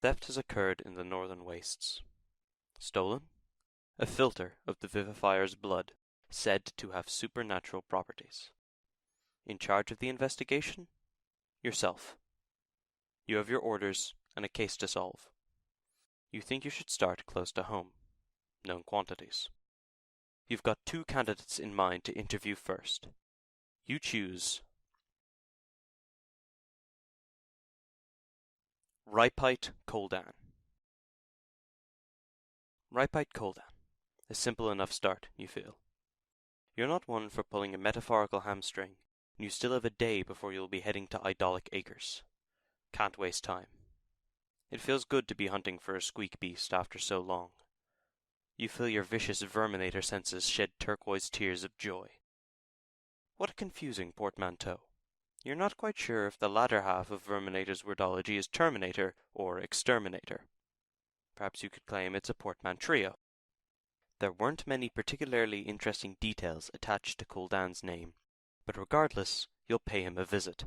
Theft has occurred in the northern wastes. Stolen? A filter of the vivifier's blood, said to have supernatural properties. In charge of the investigation? Yourself. You have your orders and a case to solve. You think you should start close to home, known quantities. You've got 2 candidates in mind to interview first. You choose Rypite Koldan. Rypite Koldan. A simple enough start, you feel. You're not one for pulling a metaphorical hamstring, and you still have a day before you'll be heading to Idyllic Acres. Can't waste time. It feels good to be hunting for a squeak beast after so long. You feel your vicious verminator senses shed turquoise tears of joy. What a confusing portmanteau. You're not quite sure if the latter half of Verminator's wordology is Terminator or Exterminator. Perhaps you could claim it's a portman-trio. There weren't many particularly interesting details attached to Koldan's name, but regardless, you'll pay him a visit.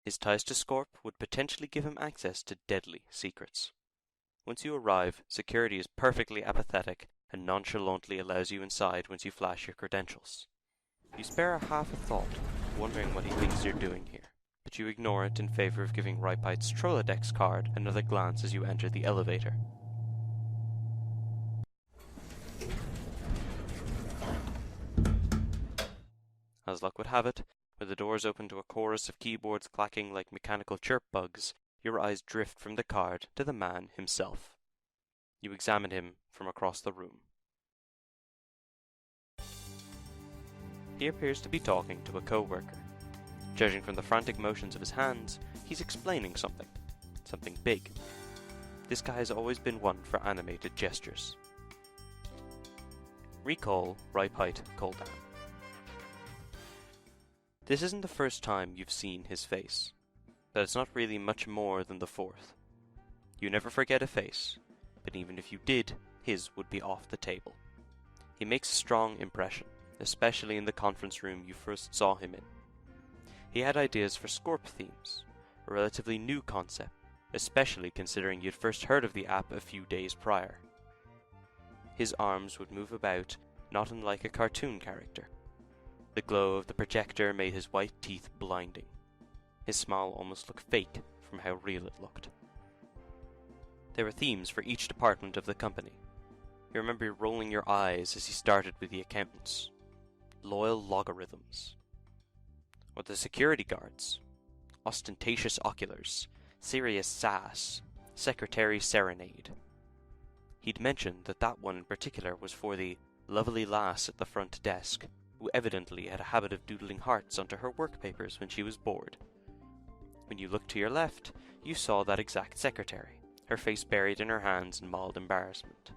His ties to Scorp would potentially give him access to deadly secrets. Once you arrive, security is perfectly apathetic and nonchalantly allows you inside once you flash your credentials. You spare a half a thought, wondering what he thinks you're doing here, but you ignore it in favor of giving Rypite's Trollodex card another glance as you enter the elevator. As luck would have it, when the doors open to a chorus of keyboards clacking like mechanical chirp bugs, your eyes drift from the card to the man himself. You examine him from across the room. He appears to be talking to a co-worker. Judging from the frantic motions of his hands, he's explaining something. Something big. This guy has always been one for animated gestures. Recall Rypite Koldan. This isn't the first time you've seen his face, but it's not really much more than the 4th. You never forget a face, but even if you did, his would be off the table. He makes a strong impression, especially in the conference room you first saw him in. He had ideas for Scorp themes, a relatively new concept, especially considering you'd first heard of the app a few days prior. His arms would move about, not unlike a cartoon character. The glow of the projector made his white teeth blinding. His smile almost looked fake from how real it looked. There were themes for each department of the company. You remember rolling your eyes as he started with the accountants. Loyal logarithms. Or the security guards. Ostentatious oculars. Serious sass. Secretary serenade. He'd mentioned that one in particular was for the lovely lass at the front desk, who evidently had a habit of doodling hearts onto her work papers when she was bored. When you looked to your left, you saw that exact secretary, her face buried in her hands in mild embarrassment.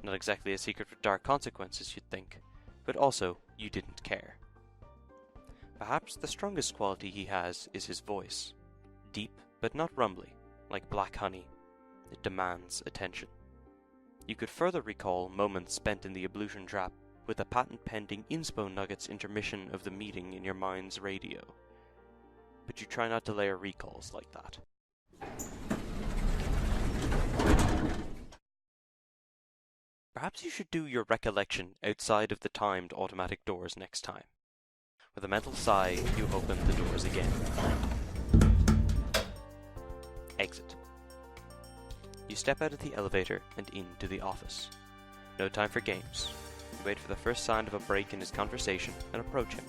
Not exactly a secret with dark consequences, you'd think, but also you didn't care. Perhaps the strongest quality he has is his voice. Deep, but not rumbly, like black honey. It demands attention. You could further recall moments spent in the ablution trap with a patent-pending Inspo Nuggets intermission of the meeting in your mind's radio. But you try not to layer recalls like that. Perhaps you should do your recollection outside of the timed automatic doors next time. With a mental sigh, you open the doors again. Exit. You step out of the elevator and into the office. No time for games. You wait for the first sign of a break in his conversation and approach him.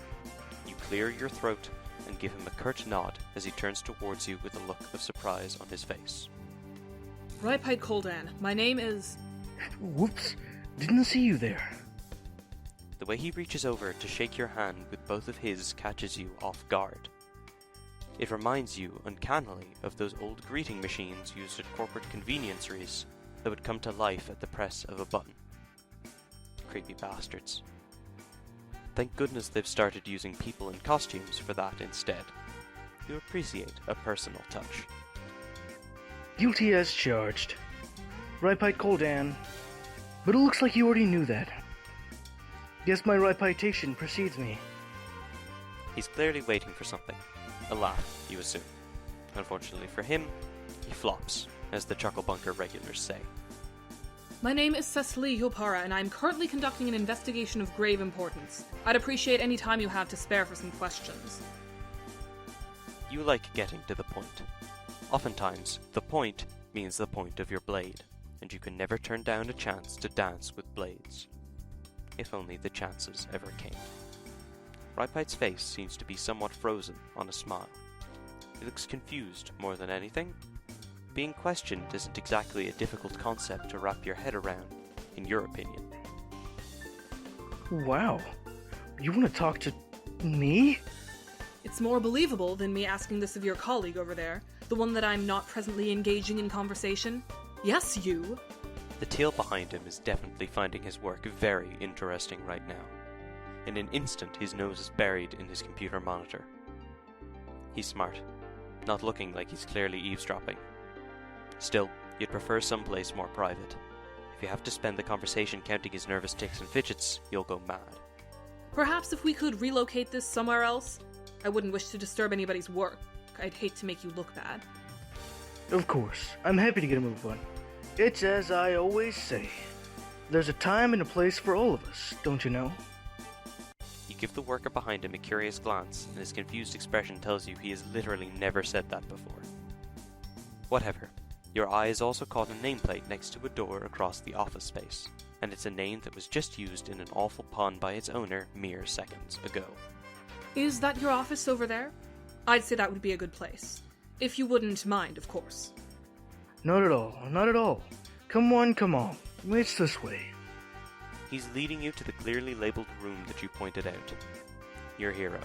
You clear your throat and give him a curt nod as he turns towards you with a look of surprise on his face. Rypite Koldan, my name is... Whoops, didn't see you there. The way he reaches over to shake your hand with both of his catches you off guard. It reminds you uncannily of those old greeting machines used at corporate convenienceries that would come to life at the press of a button. Creepy bastards. Thank goodness they've started using people in costumes for that instead. You appreciate a personal touch. Guilty as charged. Rypite Koldan. But it looks like you already knew that. Guess my Rypitation precedes me. He's clearly waiting for something. A laugh, you assume. Unfortunately for him, he flops, as the Chuckle Bunker regulars say. My name is Cecily Yopara, and I'm currently conducting an investigation of grave importance. I'd appreciate any time you have to spare for some questions. You like getting to the point. Oftentimes, the point means the point of your blade, and you can never turn down a chance to dance with blades. If only the chances ever came. Rypite's face seems to be somewhat frozen on a smile. He looks confused more than anything. Being questioned isn't exactly a difficult concept to wrap your head around, in your opinion. Wow. You want to talk to me? It's more believable than me asking this of your colleague over there, the one that I'm not presently engaging in conversation. Yes, you! The tail behind him is definitely finding his work very interesting right now. In an instant, his nose is buried in his computer monitor. He's smart, not looking like he's clearly eavesdropping. Still, you'd prefer someplace more private. If you have to spend the conversation counting his nervous tics and fidgets, you'll go mad. Perhaps if we could relocate this somewhere else? I wouldn't wish to disturb anybody's work. I'd hate to make you look bad. Of course. I'm happy to get a move on. It's as I always say. There's a time and a place for all of us, don't you know? You give the worker behind him a curious glance, and his confused expression tells you he has literally never said that before. Whatever. Your eye is also caught a nameplate next to a door across the office space, and it's a name that was just used in an awful pun by its owner mere seconds ago. Is that your office over there? I'd say that would be a good place. If you wouldn't mind, of course. Not at all, not at all. Come on. It's this way. He's leading you to the clearly labeled room that you pointed out. Your hero.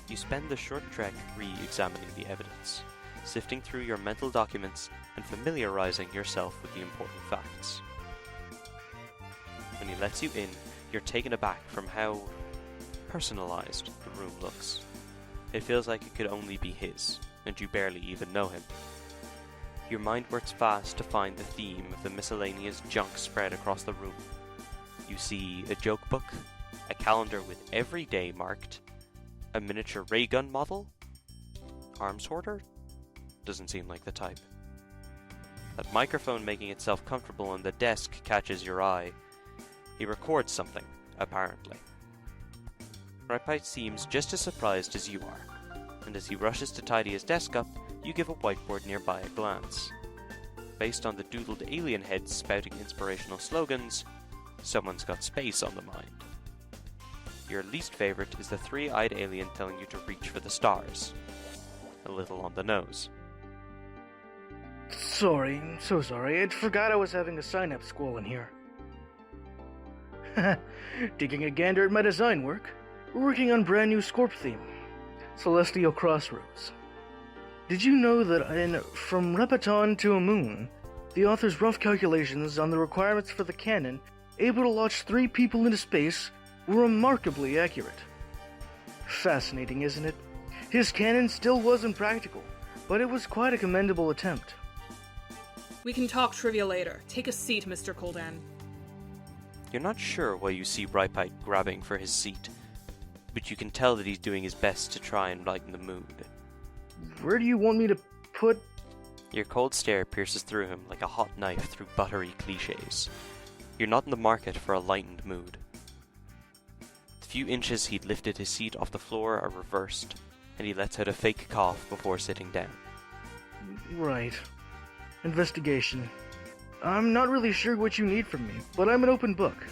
You spend the short trek re-examining the evidence, sifting through your mental documents and familiarizing yourself with the important facts. When he lets you in, you're taken aback from how personalized the room looks. It feels like it could only be his, and you barely even know him. Your mind works fast to find the theme of the miscellaneous junk spread across the room. You see a joke book, a calendar with every day marked, a miniature ray gun model, arms hoarder? Doesn't seem like the type. That microphone making itself comfortable on the desk catches your eye. He records something, apparently. Rypite seems just as surprised as you are, and as he rushes to tidy his desk up, you give a whiteboard nearby a glance. Based on the doodled alien heads spouting inspirational slogans, someone's got space on the mind. Your least favorite is the three-eyed alien telling you to reach for the stars. A little on the nose. Sorry, so sorry. I'd forgot I was having a synapse squall in here. Taking a gander at my design work. We're working on brand new Scorp theme. Celestial Crossroads. Did you know that in From Repeton to a Moon, the author's rough calculations on the requirements for the cannon able to launch 3 people into space were remarkably accurate? Fascinating, isn't it? His cannon still wasn't practical, but it was quite a commendable attempt. We can talk trivia later. Take a seat, Mr. Koldan. You're not sure why you see Rypite grabbing for his seat, but you can tell that he's doing his best to try and lighten the mood. Where do you want me to put... Your cold stare pierces through him like a hot knife through buttery cliches. You're not in the market for a lightened mood. The few inches he'd lifted his seat off the floor are reversed, and he lets out a fake cough before sitting down. Right. Investigation. I'm not really sure what you need from me, but I'm an open book.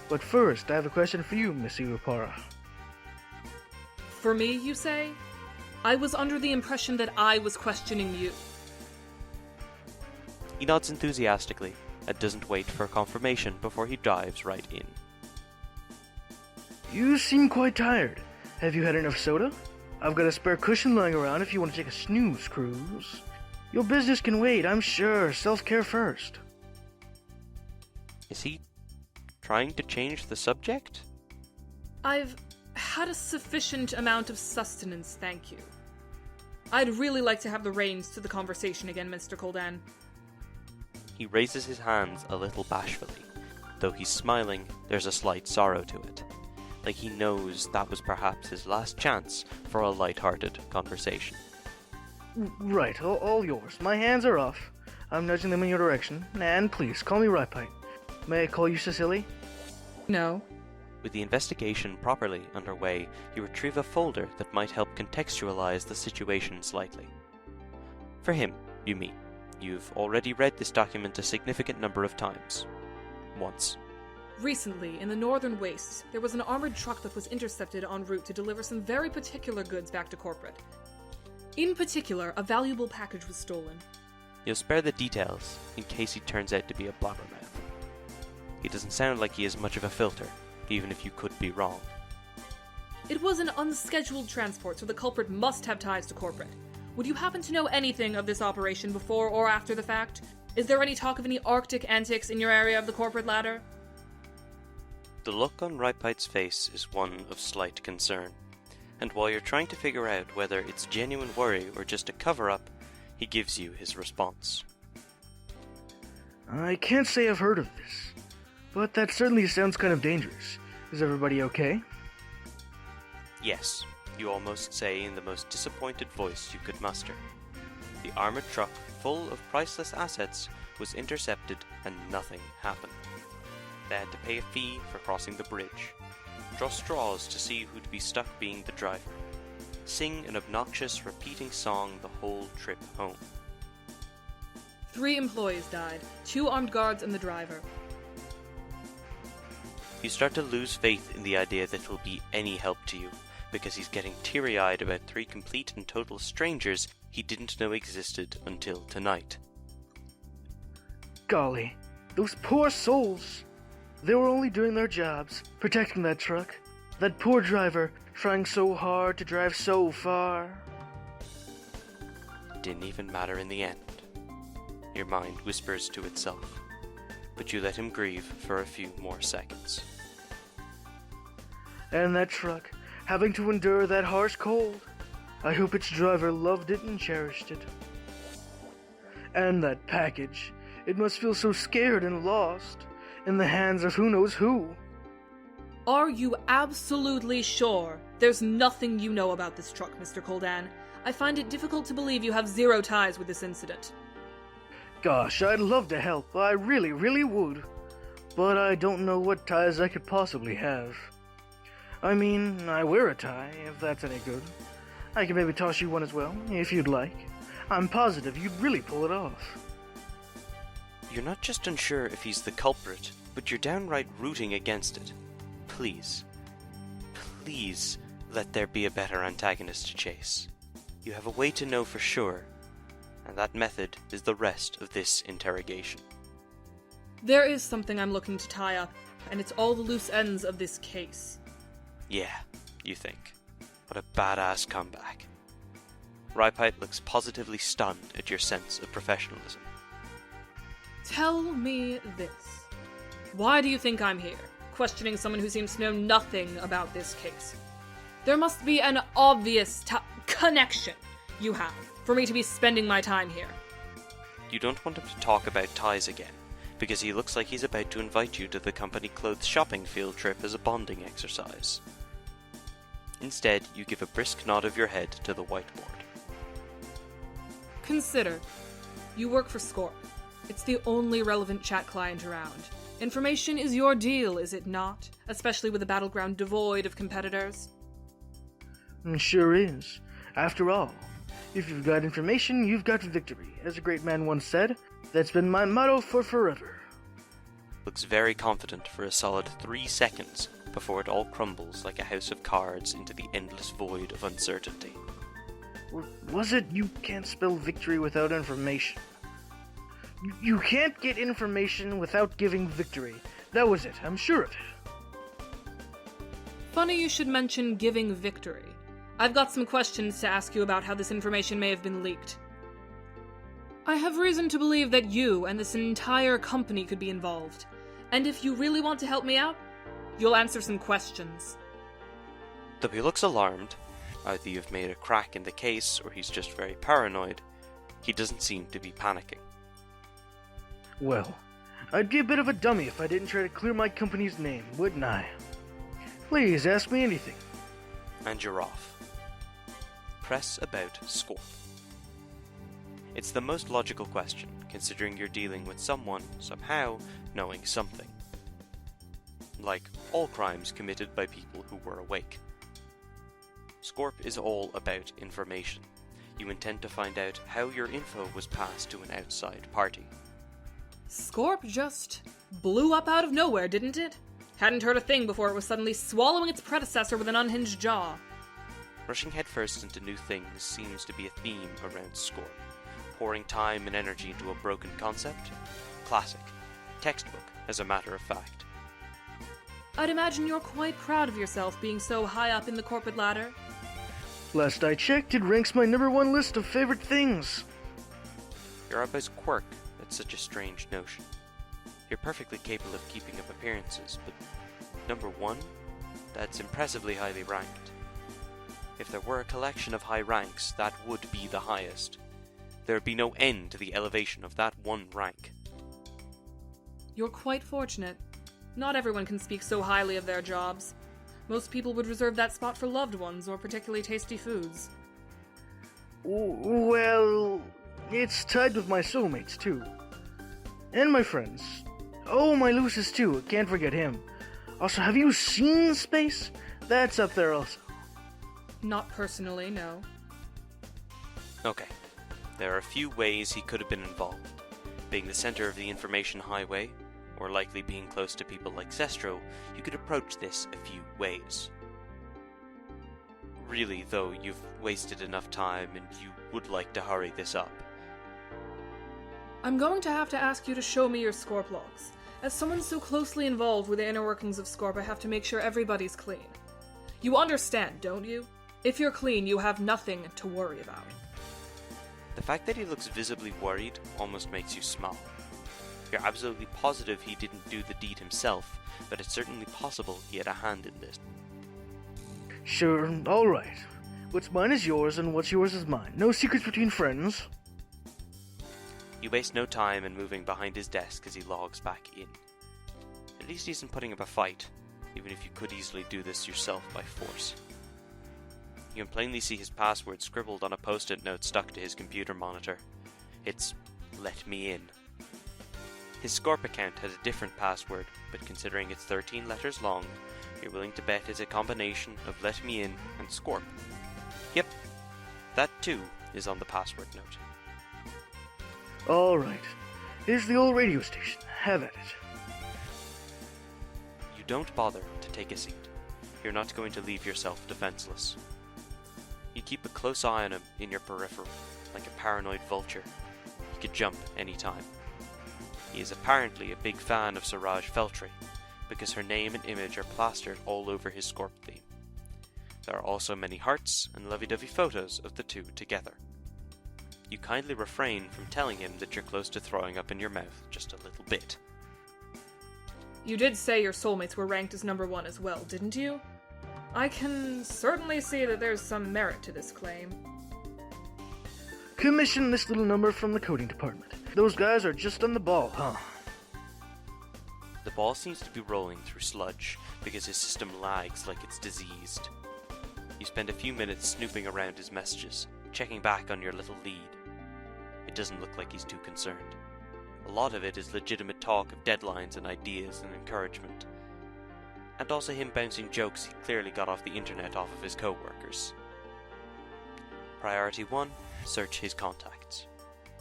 But first, I have a question for you, Miss Iwapara. For me, you say? I was under the impression that I was questioning you. He nods enthusiastically and doesn't wait for confirmation before he dives right in. You seem quite tired. Have you had enough soda? I've got a spare cushion lying around if you want to take a snooze cruise. Your business can wait, I'm sure. Self-care first. Is he trying to change the subject? I've had a sufficient amount of sustenance, thank you. I'd really like to have the reins to the conversation again, Mr. Koldan. He raises his hands a little bashfully. Though he's smiling, there's a slight sorrow to it. Like he knows that was perhaps his last chance for a light-hearted conversation. Right, all yours. My hands are off. I'm nudging them in your direction. And please, call me Rypite. May I call you Cecily? No. With the investigation properly underway, you retrieve a folder that might help contextualize the situation slightly. For him, you mean. You've already read this document a significant number of times. Once. Recently, in the Northern Wastes, there was an armored truck that was intercepted en route to deliver some very particular goods back to corporate. In particular, a valuable package was stolen. You'll spare the details, in case he turns out to be a blabbermouth. He doesn't sound like he is much of a filter, even if you could be wrong. It was an unscheduled transport, so the culprit must have ties to corporate. Would you happen to know anything of this operation before or after the fact? Is there any talk of any Arctic antics in your area of the corporate ladder? The look on Rypite's face is one of slight concern, and while you're trying to figure out whether it's genuine worry or just a cover-up, he gives you his response. I can't say I've heard of this, but that certainly sounds kind of dangerous. Is everybody okay? Yes, you almost say in the most disappointed voice you could muster. The armored truck, full of priceless assets, was intercepted and nothing happened. They had to pay a fee for crossing the bridge, draw straws to see who'd be stuck being the driver, sing an obnoxious repeating song the whole trip home. 3 employees died, 2 armed guards and the driver. You start to lose faith in the idea that he'll be any help to you, because he's getting teary-eyed about 3 complete and total strangers he didn't know existed until tonight. Golly, those poor souls! They were only doing their jobs, protecting that truck. That poor driver, trying so hard to drive so far. Didn't even matter in the end. Your mind whispers to itself, but you let him grieve for a few more seconds. And that truck, having to endure that harsh cold. I hope its driver loved it and cherished it. And that package, it must feel so scared and lost, in the hands of who knows who. Are you absolutely sure there's nothing you know about this truck, Mr. Koldan? I find it difficult to believe you have 0 ties with this incident. Gosh, I'd love to help. I really, really would. But I don't know what ties I could possibly have. I mean, I wear a tie, if that's any good. I can maybe toss you one as well, if you'd like. I'm positive you'd really pull it off. You're not just unsure if he's the culprit, but you're downright rooting against it. Please, please let there be a better antagonist to chase. You have a way to know for sure, and that method is the rest of this interrogation. There is something I'm looking to tie up, and it's all the loose ends of this case. Yeah, you think. What a badass comeback. Rypite looks positively stunned at your sense of professionalism. Tell me this. Why do you think I'm here, questioning someone who seems to know nothing about this case? There must be an obvious connection you have for me to be spending my time here. You don't want him to talk about ties again, because he looks like he's about to invite you to the company clothes shopping field trip as a bonding exercise. Instead, you give a brisk nod of your head to the whiteboard. Consider, you work for Scorp. It's the only relevant chat client around. Information is your deal, is it not? Especially with a battleground devoid of competitors. Sure is. After all, if you've got information, you've got victory. As a great man once said, that's been my motto for forever. Looks very confident for a solid 3 seconds before it all crumbles like a house of cards into the endless void of uncertainty. Was it you can't spell victory without information? You can't get information without giving victory. That was it, I'm sure of it. Funny you should mention giving victory. I've got some questions to ask you about how this information may have been leaked. I have reason to believe that you and this entire company could be involved. And if you really want to help me out, you'll answer some questions. Though he looks alarmed, either you've made a crack in the case or he's just very paranoid, he doesn't seem to be panicking. Well, I'd be a bit of a dummy if I didn't try to clear my company's name, wouldn't I? Please, ask me anything. And you're off. Press about Scorp. It's the most logical question, considering you're dealing with someone, somehow, knowing something. Like all crimes committed by people who were awake. Scorp is all about information. You intend to find out how your info was passed to an outside party. Scorp just blew up out of nowhere, didn't it? Hadn't heard a thing before it was suddenly swallowing its predecessor with an unhinged jaw. Rushing headfirst into new things seems to be a theme around Scorp. Pouring time and energy into a broken concept? Classic. Textbook, as a matter of fact. I'd imagine you're quite proud of yourself being so high up in the corporate ladder. Last I checked, it ranks my #1 list of favorite things. Your Abba's quirk, that's such a strange notion. You're perfectly capable of keeping up appearances, but #1? That's impressively highly ranked. If there were a collection of high ranks, that would be the highest. There would be no end to the elevation of that one rank. You're quite fortunate. Not everyone can speak so highly of their jobs. Most people would reserve that spot for loved ones or particularly tasty foods. Well, it's tied with my soulmates, too. And my friends. Oh, my Lucis, too. Can't forget him. Also, have you seen space? That's up there also. Not personally, no. Okay. There are a few ways he could have been involved. Being the center of the information highway, or likely being close to people like Zestro, you could approach this a few ways. Really, though, you've wasted enough time and you would like to hurry this up. I'm going to have to ask you to show me your Scorp logs. As someone so closely involved with the inner workings of Scorp, I have to make sure everybody's clean. You understand, don't you? If you're clean, you have nothing to worry about. The fact that he looks visibly worried almost makes you smile. You're absolutely positive he didn't do the deed himself, but it's certainly possible he had a hand in this. Sure, alright. What's mine is yours, and what's yours is mine. No secrets between friends. You waste no time in moving behind his desk as he logs back in. At least he isn't putting up a fight, even if you could easily do this yourself by force. You can plainly see his password scribbled on a post-it note stuck to his computer monitor. It's "Let me in." His Scorp account has a different password, but considering it's 13 letters long, you're willing to bet it's a combination of "Let me in" and Scorp. Yep, that too is on the password note. Alright. Here's the old radio station. Have at it. You don't bother to take a seat. You're not going to leave yourself defenseless. You keep a close eye on him in your peripheral, like a paranoid vulture. He could jump any time. He is apparently a big fan of Sirage Feltry, because her name and image are plastered all over his Scorp theme. There are also many hearts and lovey-dovey photos of the two together. You kindly refrain from telling him that you're close to throwing up in your mouth just a little bit. You did say your soulmates were ranked as #1 as well, didn't you? I can certainly see that there's some merit to this claim. Commission this little number from the coding department. Those guys are just on the ball, huh? The ball seems to be rolling through sludge because his system lags like it's diseased. You spend a few minutes snooping around his messages, checking back on your little lead. It doesn't look like he's too concerned. A lot of it is legitimate talk of deadlines and ideas and encouragement. And also him bouncing jokes he clearly got off the internet off of his co-workers. Priority 1, search his contacts.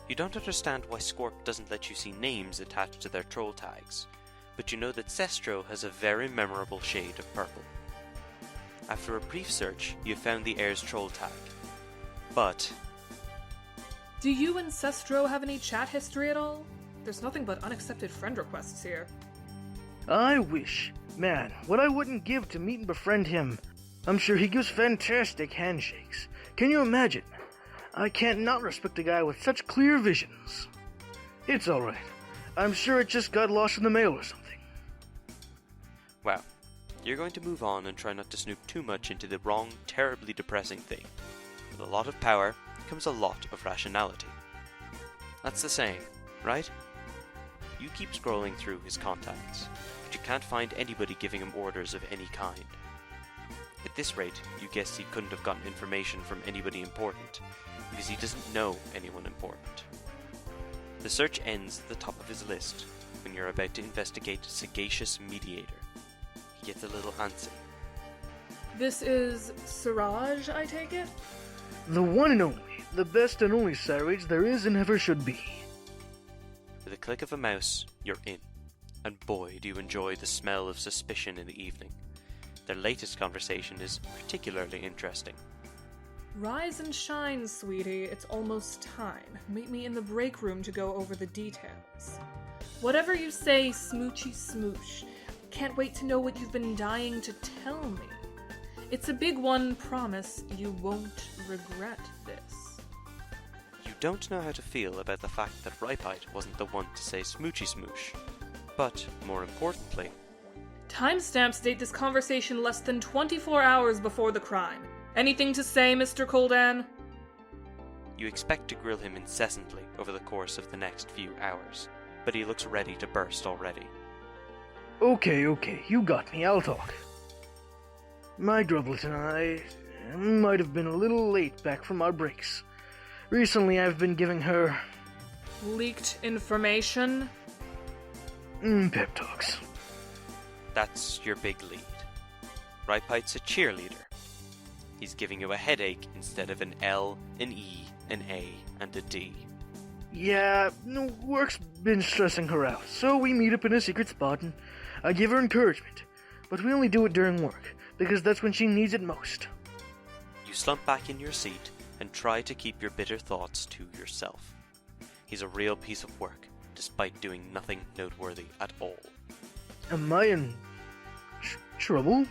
You don't understand why Scorp doesn't let you see names attached to their troll tags, but you know that Zestro has a very memorable shade of purple. After a brief search, you have found the heir's troll tag. But... Do you and Zestro have any chat history at all? There's nothing but unaccepted friend requests here. I wish. Man, what I wouldn't give to meet and befriend him. I'm sure he gives fantastic handshakes. Can you imagine? I can't not respect a guy with such clear visions. It's alright. I'm sure it just got lost in the mail or something. Wow. You're going to move on and try not to snoop too much into the wrong, terribly depressing thing. With a lot of power comes a lot of rationality. That's the saying, right? You keep scrolling through his contacts, but you can't find anybody giving him orders of any kind. At this rate, you guess he couldn't have gotten information from anybody important, because he doesn't know anyone important. The search ends at the top of his list, when you're about to investigate Sagacious Mediator. He gets a little antsy. This is Sirage, I take it? The one and only, the best and only Sirage there is and ever should be. With a click of a mouse, you're in. And boy, do you enjoy the smell of suspicion in the evening. Their latest conversation is particularly interesting. Rise and shine, sweetie. It's almost time. Meet me in the break room to go over the details. Whatever you say, smoochy smoosh. Can't wait to know what you've been dying to tell me. It's a big one, promise. You won't regret this. You don't know how to feel about the fact that Rypite wasn't the one to say smoochy smoosh. But, more importantly... Timestamps date this conversation less than 24 hours before the crime. Anything to say, Mr. Koldan? You expect to grill him incessantly over the course of the next few hours, but he looks ready to burst already. Okay, you got me, I'll talk. My Drubblet and I might have been a little late back from our breaks. Recently I've been giving her... Leaked information? Pep talks. That's your big lead. Rypite's a cheerleader. He's giving you a headache instead of an L, an E, an A, and a D. Yeah, no, work's been stressing her out, so we meet up in a secret spot and I give her encouragement. But we only do it during work, because that's when she needs it most. You slump back in your seat and try to keep your bitter thoughts to yourself. He's a real piece of work, despite doing nothing noteworthy at all. Am I in... trouble?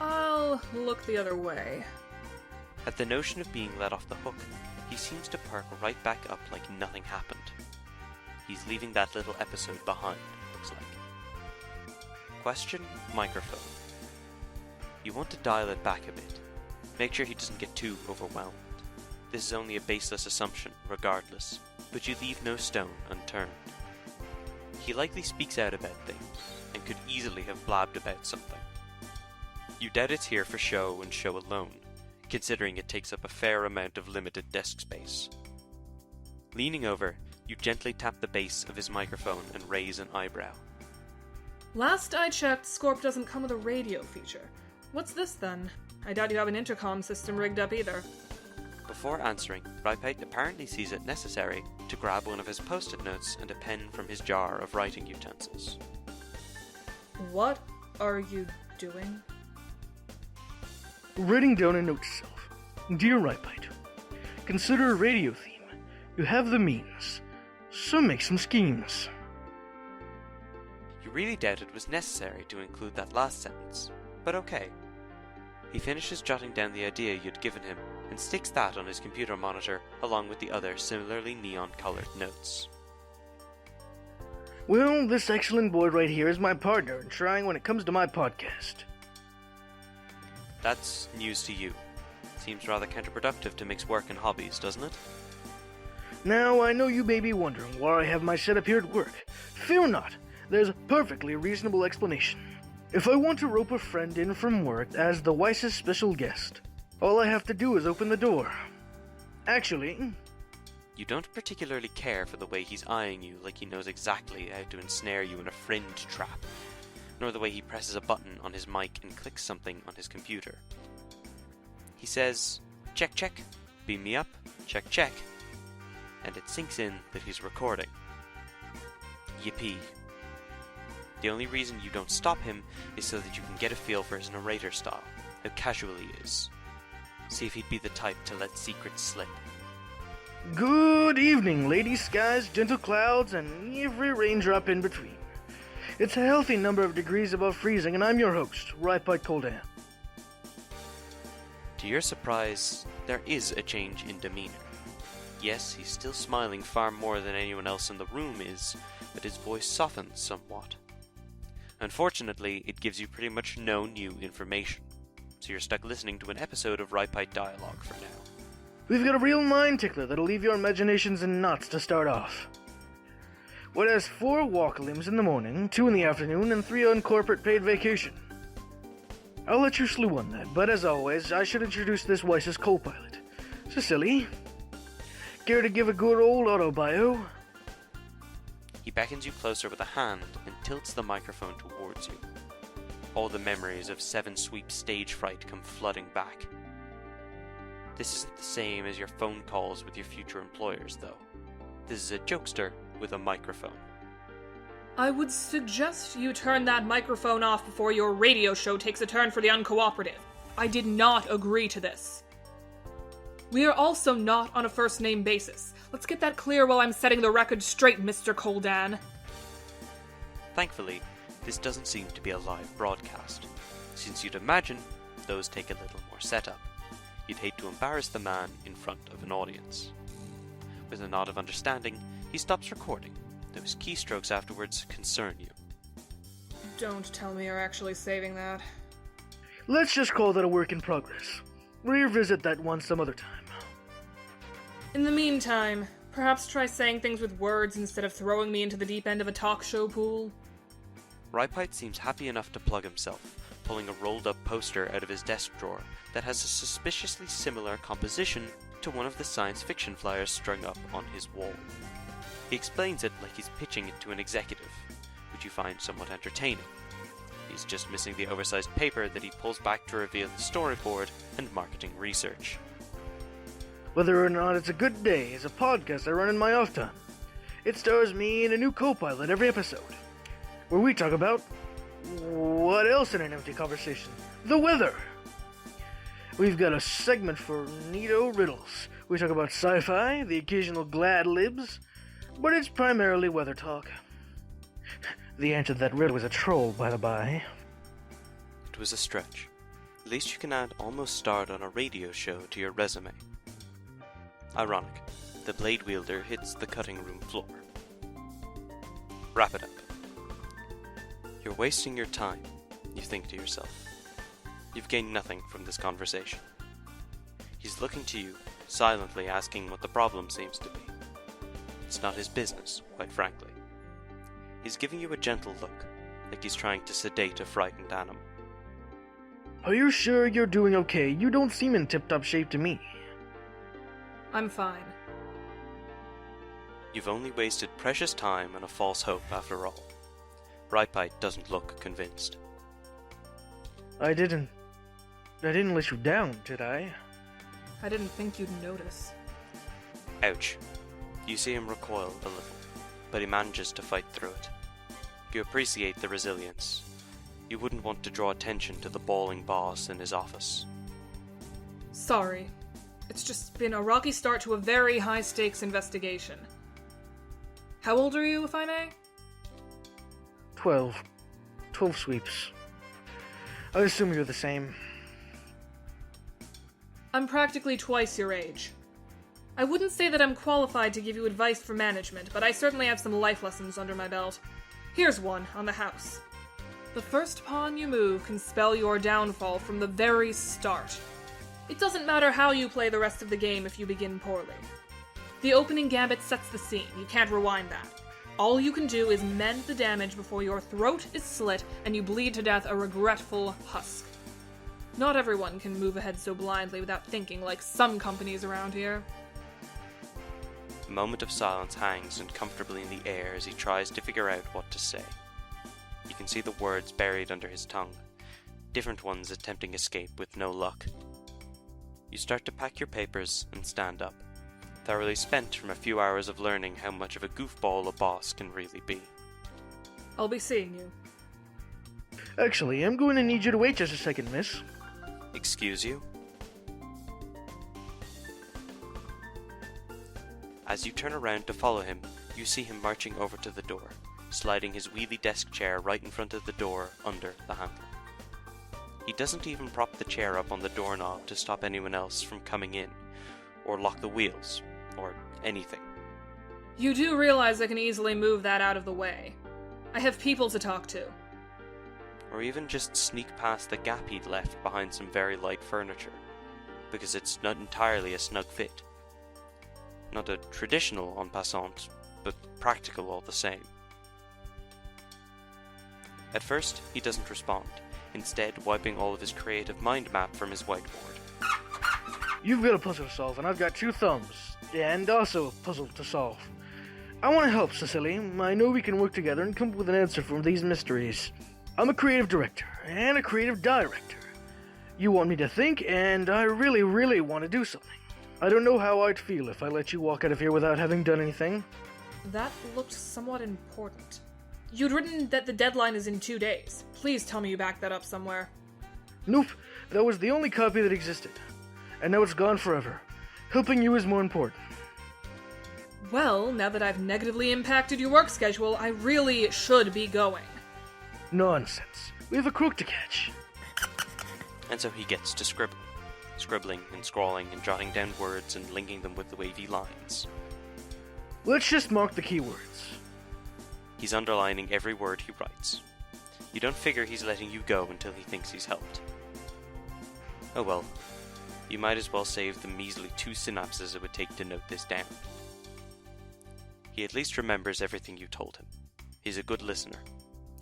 I'll look the other way. At the notion of being let off the hook, he seems to perk right back up like nothing happened. He's leaving that little episode behind, looks like. Question, microphone. You want to dial it back a bit. Make sure he doesn't get too overwhelmed. This is only a baseless assumption, regardless, but you leave no stone unturned. He likely speaks out about things, and could easily have blabbed about something. You doubt it's here for show and show alone, considering it takes up a fair amount of limited desk space. Leaning over, you gently tap the base of his microphone and raise an eyebrow. Last I checked, Scorp doesn't come with a radio feature. What's this then? I doubt you have an intercom system rigged up either. Before answering, Rypite apparently sees it necessary to grab one of his post-it notes and a pen from his jar of writing utensils. What are you doing? Writing down a note to self. Dear Rypite, consider a radio theme. You have the means, so make some schemes. You really doubt it was necessary to include that last sentence, but okay. He finishes jotting down the idea you'd given him and sticks that on his computer monitor along with the other similarly neon-colored notes. Well, this excellent boy right here is my partner in trying when it comes to my podcast. That's news to you. Seems rather counterproductive to mix work and hobbies, doesn't it? Now, I know you may be wondering why I have my setup here at work. Fear not, there's a perfectly reasonable explanation. If I want to rope a friend in from work as the wisest special guest, all I have to do is open the door. Actually... You don't particularly care for the way he's eyeing you like he knows exactly how to ensnare you in a fringe trap, nor the way he presses a button on his mic and clicks something on his computer. He says, "Check, check, beam me up, check, check," and it sinks in that he's recording. Yippee. The only reason you don't stop him is so that you can get a feel for his narrator style, how casual he is. See if he'd be the type to let secrets slip. Good evening, ladies, skies, gentle clouds, and every raindrop in between. It's a healthy number of degrees above freezing, and I'm your host, Rypite Koldan. To your surprise, there is a change in demeanor. Yes, he's still smiling far more than anyone else in the room is, but his voice softens somewhat. Unfortunately, it gives you pretty much no new information, so you're stuck listening to an episode of Rypite dialogue for now. We've got a real mind tickler that'll leave your imaginations in knots to start off. What has 4 walk limbs in the morning, 2 in the afternoon, and 3 on corporate paid vacation? I'll let you slew on that, but as always, I should introduce this Weiss's co-pilot. Cecily, care to give a good old auto-bio? He beckons you closer with a hand and tilts the microphone towards you. All the memories of 7 Sweep stage fright come flooding back. This isn't the same as your phone calls with your future employers, though. This is a jokester with a microphone. I would suggest you turn that microphone off before your radio show takes a turn for the uncooperative. I did not agree to this. We are also not on a first-name basis. Let's get that clear while I'm setting the record straight, Mr. Koldan. Thankfully, this doesn't seem to be a live broadcast, since you'd imagine those take a little more setup. You'd hate to embarrass the man in front of an audience. With a nod of understanding, he stops recording. Those keystrokes afterwards concern you. Don't tell me you're actually saving that. Let's just call that a work in progress. Revisit that one some other time. In the meantime, perhaps try saying things with words instead of throwing me into the deep end of a talk show pool. Rypite seems happy enough to plug himself, pulling a rolled-up poster out of his desk drawer that has a suspiciously similar composition to one of the science fiction flyers strung up on his wall. He explains it like he's pitching it to an executive, which you find somewhat entertaining. He's just missing the oversized paper that he pulls back to reveal the storyboard and marketing research. Whether or not it's a good day is a podcast I run in my off time. It stars me and a new co-pilot every episode, where we talk about what else in an empty conversation? The weather! We've got a segment for neato riddles. We talk about sci-fi, the occasional glad libs, but it's primarily weather talk. The answer to that riddle was a troll, by the by. It was a stretch. At least you can add almost starred on a radio show to your resume. Ironic, the blade wielder hits the cutting room floor. Wrap it up. You're wasting your time, you think to yourself. You've gained nothing from this conversation. He's looking to you, silently asking what the problem seems to be. It's not his business, quite frankly. He's giving you a gentle look, like he's trying to sedate a frightened animal. Are you sure you're doing okay? You don't seem in tip-top shape to me. I'm fine. You've only wasted precious time and a false hope after all. Rypite doesn't look convinced. I didn't let you down, did I? I didn't think you'd notice. Ouch. You see him recoil a little, but he manages to fight through it. You appreciate the resilience. You wouldn't want to draw attention to the bawling boss in his office. Sorry. It's just been a rocky start to a very high-stakes investigation. How old are you, if I may? 12 sweeps. I assume you're the same. I'm practically twice your age. I wouldn't say that I'm qualified to give you advice for management, but I certainly have some life lessons under my belt. Here's one on the house. The first pawn you move can spell your downfall from the very start. It doesn't matter how you play the rest of the game if you begin poorly. The opening gambit sets the scene. You can't rewind that. All you can do is mend the damage before your throat is slit and you bleed to death a regretful husk. Not everyone can move ahead so blindly without thinking, like some companies around here. A moment of silence hangs uncomfortably in the air as he tries to figure out what to say. You can see the words buried under his tongue, different ones attempting escape with no luck. You start to pack your papers and stand up, thoroughly spent from a few hours of learning how much of a goofball a boss can really be. I'll be seeing you. Actually, I'm going to need you to wait just a second, miss. Excuse you? As you turn around to follow him, you see him marching over to the door, sliding his wheelie desk chair right in front of the door under the handle. He doesn't even prop the chair up on the doorknob to stop anyone else from coming in, or lock the wheels, or anything. You do realize I can easily move that out of the way. I have people to talk to. Or even just sneak past the gap he'd left behind some very light furniture, because it's not entirely a snug fit. Not a traditional en passant, but practical all the same. At first, he doesn't respond. instead wiping all of his creative mind map from his whiteboard. You've got a puzzle to solve, and I've got 2 thumbs, and also a puzzle to solve. I want to help, Cecily. I know we can work together and come up with an answer for these mysteries. I'm a creative director, and a creative director. You want me to think, and I really, really want to do something. I don't know how I'd feel if I let you walk out of here without having done anything. That looked somewhat important. You'd written that the deadline is in 2 days. Please tell me you backed that up somewhere. Nope, that was the only copy that existed. And now it's gone forever. Helping you is more important. Well, now that I've negatively impacted your work schedule, I really should be going. Nonsense. We have a crook to catch. And so he gets to scribbling and scrawling and jotting down words and linking them with the wavy lines. Let's just mark the keywords. He's underlining every word he writes. You don't figure he's letting you go until he thinks he's helped. Oh well, you might as well save the measly 2 synapses it would take to note this down. He at least remembers everything you told him. He's a good listener.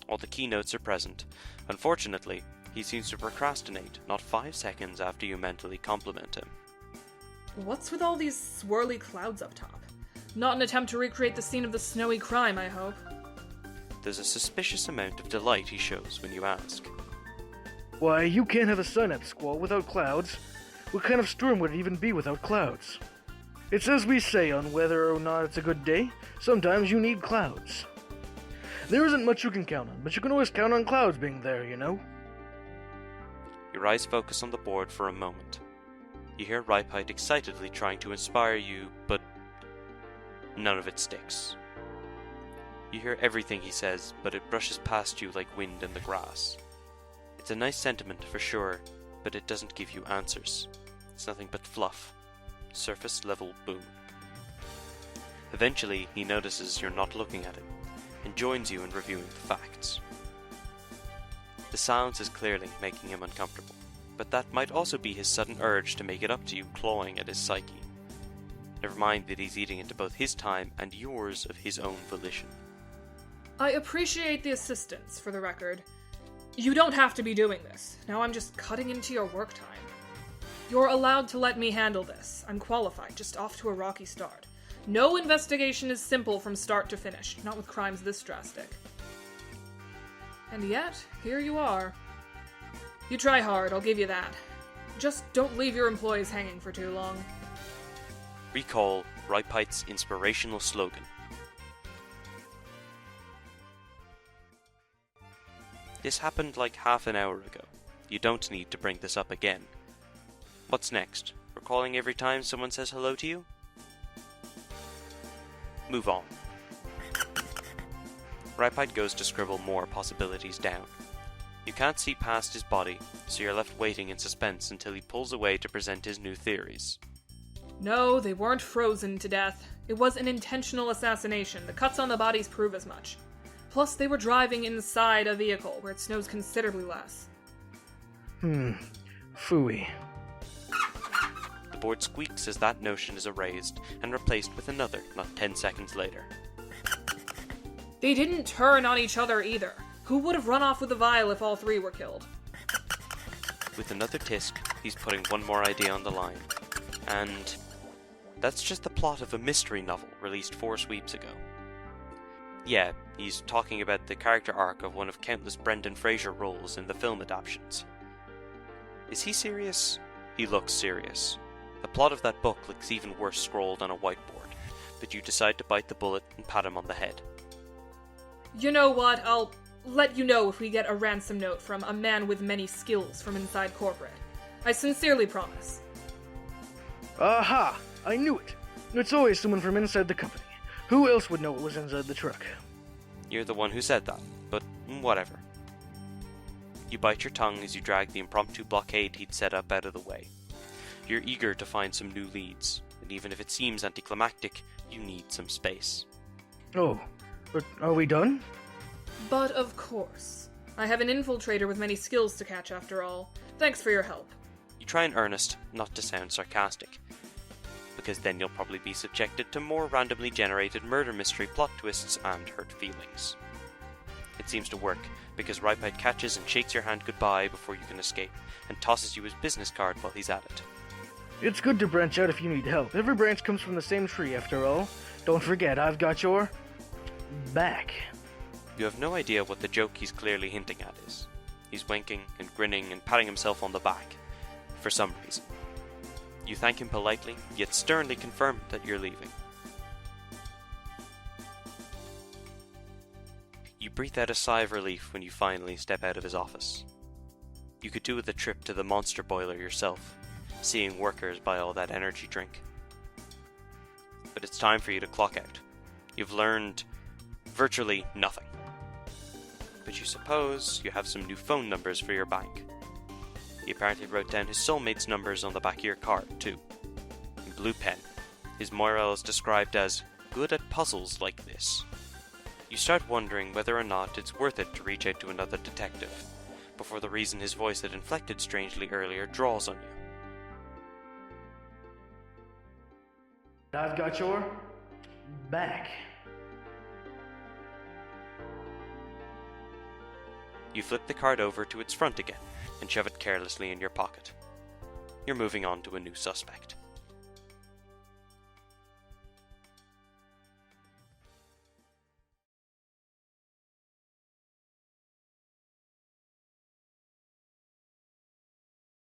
All the keynotes are present. Unfortunately, he seems to procrastinate not 5 seconds after you mentally compliment him. What's with all these swirly clouds up top? Not an attempt to recreate the scene of the snowy crime, I hope. There's a suspicious amount of delight he shows when you ask. Why, you can't have a synapse squall without clouds. What kind of storm would it even be without clouds? It's as we say on whether or not it's a good day, sometimes you need clouds. There isn't much you can count on, but you can always count on clouds being there, you know? Your eyes focus on the board for a moment. You hear Rypite excitedly trying to inspire you, but none of it sticks. You hear everything he says, but it brushes past you like wind in the grass. It's a nice sentiment for sure, but it doesn't give you answers. It's nothing but fluff. Surface level boom. Eventually, he notices you're not looking at him, and joins you in reviewing the facts. The silence is clearly making him uncomfortable, but that might also be his sudden urge to make it up to you clawing at his psyche. Never mind that he's eating into both his time and yours of his own volition. I appreciate the assistance, for the record. You don't have to be doing this. Now I'm just cutting into your work time. You're allowed to let me handle this. I'm qualified, just off to a rocky start. No investigation is simple from start to finish, not with crimes this drastic. And yet, here you are. You try hard, I'll give you that. Just don't leave your employees hanging for too long. Recall Rypite's inspirational slogan. This happened like half an hour ago. You don't need to bring this up again. What's next? Recalling every time someone says hello to you? Move on. Rypite goes to scribble more possibilities down. You can't see past his body, so you're left waiting in suspense until he pulls away to present his new theories. No, they weren't frozen to death. It was an intentional assassination. The cuts on the bodies prove as much. Plus, they were driving inside a vehicle where it snows considerably less. Phooey. The board squeaks as that notion is erased and replaced with another not 10 seconds later. They didn't turn on each other either. Who would have run off with the vial if all 3 were killed? With another tisk, he's putting one more idea on the line. And that's just the plot of a mystery novel released 4 sweeps ago. Yeah, he's talking about the character arc of one of countless Brendan Fraser roles in the film adaptations. Is he serious? He looks serious. The plot of that book looks even worse scrawled on a whiteboard, but you decide to bite the bullet and pat him on the head. You know what? I'll let you know if we get a ransom note from a man with many skills from inside corporate. I sincerely promise. Aha! I knew it! It's always someone from inside the company. Who else would know what was inside the truck? You're the one who said that, but whatever. You bite your tongue as you drag the impromptu blockade he'd set up out of the way. You're eager to find some new leads, and even if it seems anticlimactic, you need some space. Oh, but are we done? But of course. I have an infiltrator with many skills to catch after all. Thanks for your help. You try in earnest not to sound sarcastic, because then you'll probably be subjected to more randomly generated murder mystery plot twists and hurt feelings. It seems to work, because Rypite catches and shakes your hand goodbye before you can escape, and tosses you his business card while he's at it. It's good to branch out if you need help. Every branch comes from the same tree, after all. Don't forget, I've got your back. You have no idea what the joke he's clearly hinting at is. He's winking and grinning and patting himself on the back, for some reason. You thank him politely, yet sternly confirm that you're leaving. You breathe out a sigh of relief when you finally step out of his office. You could do with a trip to the monster boiler yourself, seeing workers buy all that energy drink. But it's time for you to clock out. You've learned virtually nothing. But you suppose you have some new phone numbers for your bank. He apparently wrote down his soulmate's numbers on the back of your card, too. In blue pen. His moral is described as good at puzzles like this. You start wondering whether or not it's worth it to reach out to another detective, before the reason his voice had inflected strangely earlier draws on you. I've got your back. You flip the card over to its front again, and shove it carelessly in your pocket. You're moving on to a new suspect.